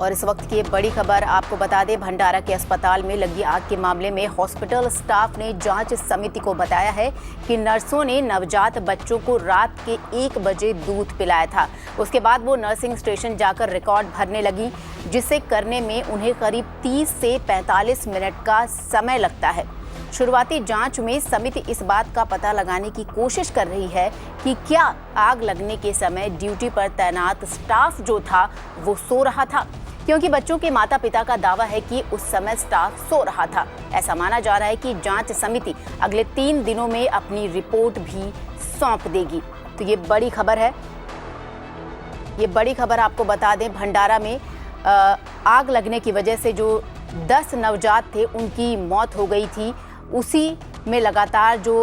और इस वक्त की ये बड़ी खबर आपको बता दें, भंडारा के अस्पताल में लगी आग के मामले में हॉस्पिटल स्टाफ ने जांच समिति को बताया है कि नर्सों ने नवजात बच्चों को रात के 1 बजे दूध पिलाया था। उसके बाद वो नर्सिंग स्टेशन जाकर रिकॉर्ड भरने लगी, जिसे करने में उन्हें करीब 30 से 45 मिनट का समय लगता है। शुरुआती जांच में समिति इस बात का पता लगाने की कोशिश कर रही है कि क्या आग लगने के समय ड्यूटी पर तैनात स्टाफ जो था वो सो रहा था, क्योंकि बच्चों के माता पिता का दावा है कि उस समय स्टाफ सो रहा था। ऐसा माना जा रहा है कि जांच समिति अगले 3 दिनों में अपनी रिपोर्ट भी सौंप देगी। तो ये बड़ी खबर है। ये बड़ी खबर आपको बता दें, भंडारा में आग लगने की वजह से जो 10 नवजात थे उनकी मौत हो गई थी। उसी में लगातार जो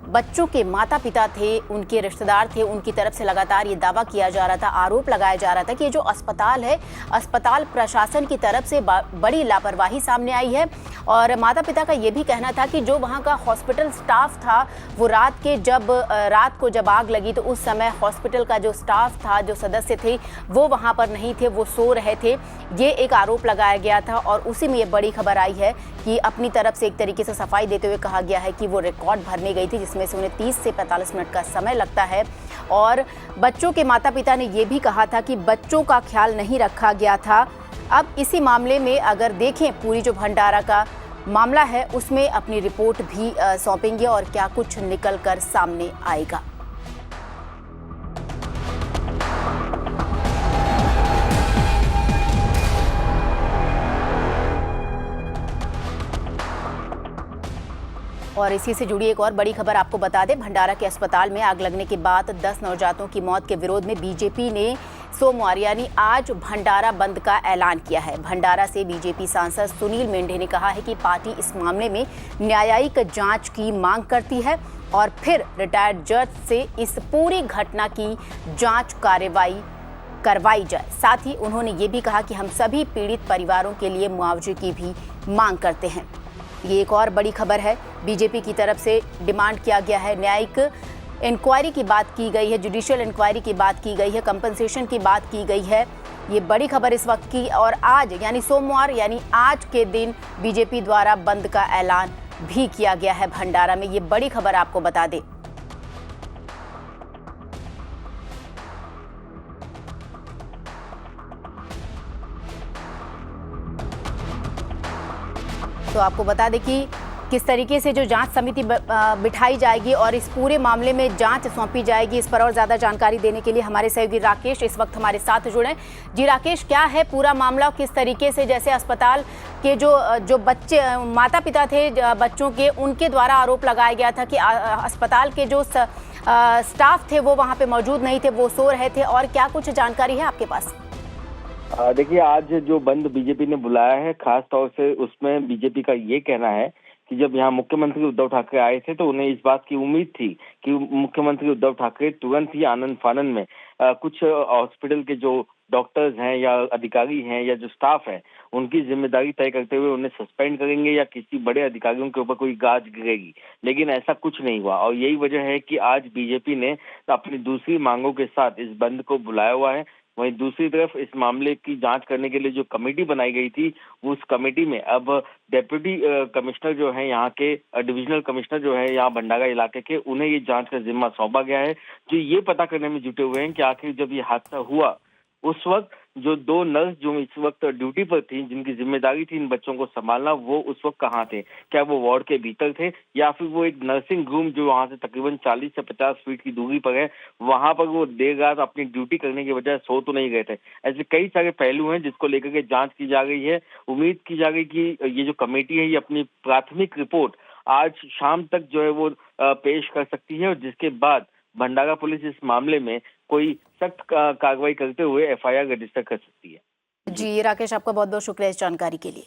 बच्चों के माता पिता थे, उनके रिश्तेदार थे, उनकी तरफ से लगातार ये दावा किया जा रहा था, आरोप लगाया जा रहा था कि ये जो अस्पताल है, अस्पताल प्रशासन की तरफ से बड़ी लापरवाही सामने आई है। और माता पिता का ये भी कहना था कि जो वहाँ का हॉस्पिटल स्टाफ था वो रात को जब आग लगी तो उस समय हॉस्पिटल का जो स्टाफ था, जो सदस्य थे, वो वहाँ पर नहीं थे, वो सो रहे थे। ये एक आरोप लगाया गया था और उसी में ये बड़ी खबर आई है कि अपनी तरफ से एक तरीके से सफाई देते हुए कहा गया है कि वो रिकॉर्ड भरने गई थी, जिसमें से उन्हें 30 से 45 मिनट का समय लगता है। और बच्चों के माता पिता ने ये भी कहा था कि बच्चों का ख्याल नहीं रखा गया था। अब इसी मामले में अगर देखें, पूरी जो भंडारा का मामला है उसमें अपनी रिपोर्ट भी सौंपेंगे और क्या कुछ निकल कर सामने आएगा। और इसी से जुड़ी एक और बड़ी खबर आपको बता दें, भंडारा के अस्पताल में आग लगने के बाद 10 नवजातों की मौत के विरोध में बीजेपी ने सोमवार यानी आज भंडारा बंद का ऐलान किया है। भंडारा से बीजेपी सांसद सुनील मेंढे ने कहा है कि पार्टी इस मामले में न्यायिक जांच की मांग करती है और फिर रिटायर्ड जज से इस पूरी घटना की जांच कार्रवाई करवाई जाए। साथ ही उन्होंने ये भी कहा कि हम सभी पीड़ित परिवारों के लिए मुआवजे की भी मांग करते हैं। ये एक और बड़ी खबर है। बीजेपी की तरफ से डिमांड किया गया है, न्यायिक इंक्वायरी की बात की गई है, जुडिशियल इंक्वायरी की बात की गई है, कंपनसेशन की बात की गई है। ये बड़ी खबर इस वक्त की। और आज यानी सोमवार यानी आज के दिन बीजेपी द्वारा बंद का ऐलान भी किया गया है भंडारा में। ये बड़ी खबर आपको बता दें। तो आपको बता दें कि किस तरीके से जो जांच समिति बिठाई जाएगी और इस पूरे मामले में जांच सौंपी जाएगी, इस पर और ज़्यादा जानकारी देने के लिए हमारे सहयोगी राकेश इस वक्त हमारे साथ जुड़े। जी राकेश, क्या है पूरा मामला? किस तरीके से जैसे अस्पताल के जो बच्चे माता पिता थे बच्चों के, उनके द्वारा आरोप लगाया गया था कि अस्पताल के जो स्टाफ थे वो वहाँ पे मौजूद नहीं थे, वो सो रहे थे, और क्या कुछ जानकारी है आपके पास? देखिए, आज जो बंद बीजेपी ने बुलाया है, खास तौर से उसमें बीजेपी का ये कहना है कि जब यहाँ मुख्यमंत्री उद्धव ठाकरे आए थे तो उन्हें इस बात की उम्मीद थी कि मुख्यमंत्री उद्धव ठाकरे तुरंत ही आनन फानन में कुछ हॉस्पिटल के जो डॉक्टर्स हैं या अधिकारी हैं या जो स्टाफ है, उनकी जिम्मेदारी तय करते हुए उन्हें सस्पेंड करेंगे या किसी बड़े अधिकारियों के ऊपर कोई गाज गिरेगी। लेकिन ऐसा कुछ नहीं हुआ और यही वजह है कि आज बीजेपी ने अपनी दूसरी मांगों के साथ इस बंद को बुलाया हुआ है। वहीं दूसरी तरफ इस मामले की जांच करने के लिए जो कमेटी बनाई गई थी, उस कमेटी में अब डेप्यूटी कमिश्नर जो है, यहाँ के डिविजनल कमिश्नर जो है यहाँ भंडारा इलाके के, उन्हें ये जांच का जिम्मा सौंपा गया है, जो ये पता करने में जुटे हुए हैं कि आखिर जब ये हादसा हुआ उस वक्त जो 2 नर्स जो इस वक्त ड्यूटी पर थी, जिनकी जिम्मेदारी थी इन बच्चों को संभालना, वो उस वक्त कहाँ थे? क्या वो वार्ड के भीतर थे या फिर वो एक नर्सिंग रूम जो वहां से तकरीबन 40 से 50 फीट की दूरी पर है, वहां पर वो देर रात अपनी ड्यूटी करने के बजाय सो तो नहीं गए थे? ऐसे कई सारे पहलू हैं जिसको लेकर के जांच की जा रही है। उम्मीद की जा रही कि ये जो कमेटी है ये अपनी प्राथमिक रिपोर्ट आज शाम तक जो है वो पेश कर सकती है और जिसके बाद भंडारा पुलिस इस मामले में कोई सख्त कार्रवाई करते हुए एफआईआर रजिस्टर कर सकती है। जी राकेश, आपका बहुत बहुत शुक्रिया इस जानकारी के लिए।